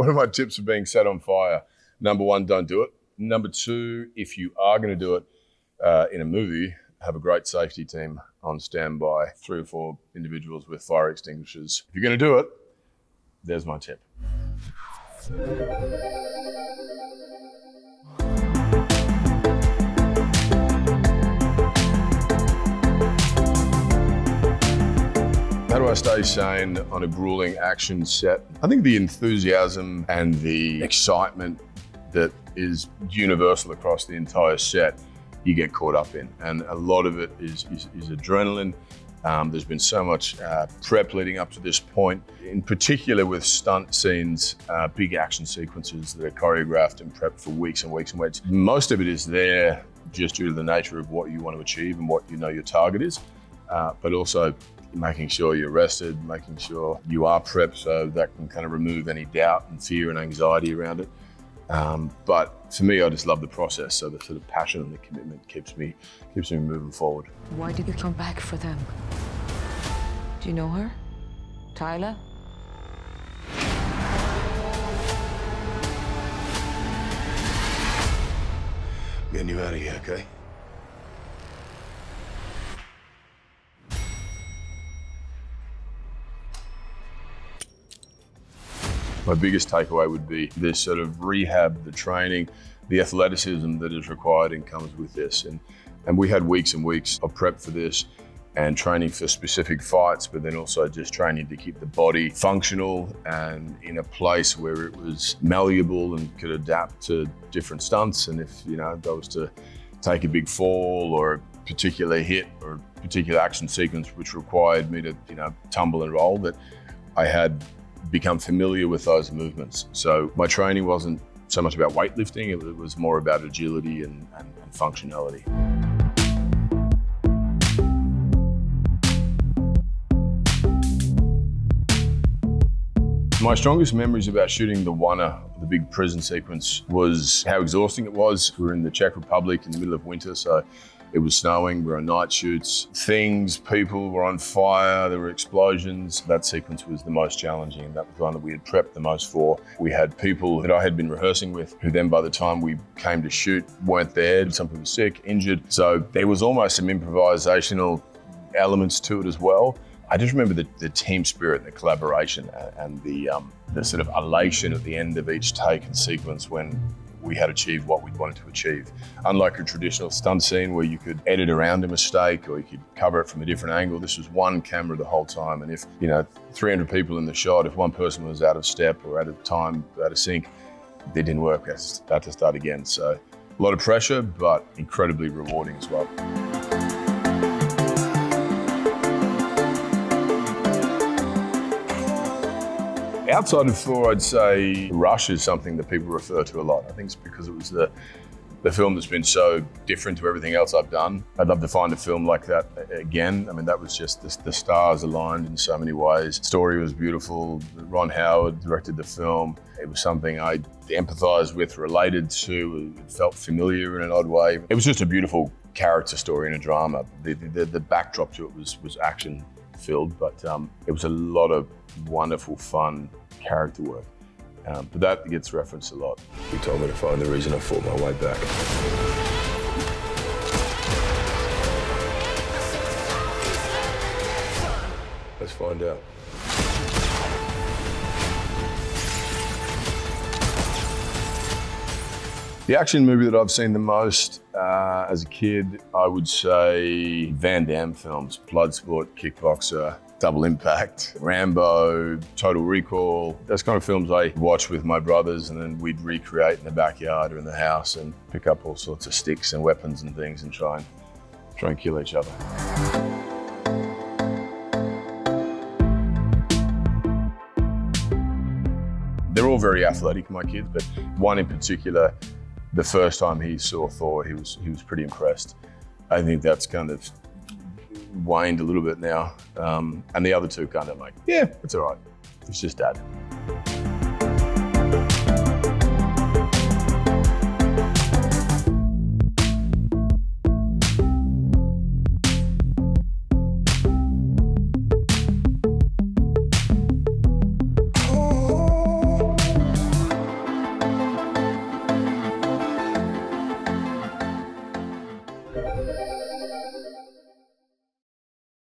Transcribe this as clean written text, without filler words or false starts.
One of my tips for being set on fire: number one, don't do it. Number two, if you are going to do it in a movie, have a great safety team on standby, 3 or 4 individuals with fire extinguishers. If you're going to do it, there's my tip. How do I stay sane on a grueling action set? I think the enthusiasm and the excitement that is universal across the entire set, you get caught up in. And a lot of it is adrenaline. There's been so much prep leading up to this point, in particular with stunt scenes, big action sequences that are choreographed and prepped for weeks and weeks and weeks. Most of it is there just due to the nature of what you want to achieve and what you know your target is, but also making sure you're rested, making sure you are prepped, so that can kind of remove any doubt and fear and anxiety around it. But for me, I just love the process. So the sort of passion and the commitment keeps me moving forward. Why did you come back for them? Do you know her? Tyler? Getting you out of here, okay? My biggest takeaway would be this sort of rehab, the training, the athleticism that is required and comes with this. And we had weeks and weeks of prep for this and training for specific fights, but then also just training to keep the body functional and in a place where it was malleable and could adapt to different stunts. And if, you know, I was to take a big fall or a particular hit or a particular action sequence which required me to, you know, tumble and roll, that I had become familiar with those movements. So my training wasn't so much about weightlifting, it was more about agility and functionality. My strongest memories about shooting the the big prison sequence, was how exhausting it was. We were in the Czech Republic in the middle of winter, so it was snowing, we were on night shoots. People were on fire, there were explosions. That sequence was the most challenging, and that was one that we had prepped the most for. We had people that I had been rehearsing with, who then by the time we came to shoot weren't there. Some people were sick, injured. So there was almost some improvisational elements to it as well. I just remember the team spirit and the collaboration and the sort of elation at the end of each take and sequence when we had achieved what we wanted to achieve. Unlike a traditional stunt scene where you could edit around a mistake or you could cover it from a different angle, this was one camera the whole time. And if, 300 people in the shot, if one person was out of step or out of time, out of sync, it didn't work. I had to start again. So a lot of pressure, but incredibly rewarding as well. Outside of Thor, I'd say Rush is something that people refer to a lot. I think it's because it was the film that's been so different to everything else I've done. I'd love to find a film like that again. I mean, that was just the stars aligned in so many ways. The story was beautiful. Ron Howard directed the film. It was something I empathized with, related to. It felt familiar in an odd way. It was just a beautiful character story and a drama. The backdrop to it was action filled, but it was a lot of wonderful, fun character work. But that gets referenced a lot. He told me to find the reason I fought my way back. Let's find out. The action movie that I've seen the most as a kid, I would say Van Damme films, Bloodsport, Kickboxer, Double Impact, Rambo, Total Recall. Those kind of films I watch with my brothers, and then we'd recreate in the backyard or in the house and pick up all sorts of sticks and weapons and things and try and kill each other. They're all very athletic, my kids, but one in particular, the first time he saw Thor, he was pretty impressed. I think that's kind of waned a little bit now. And the other two kind of like, yeah, it's all right. It's just Dad. it.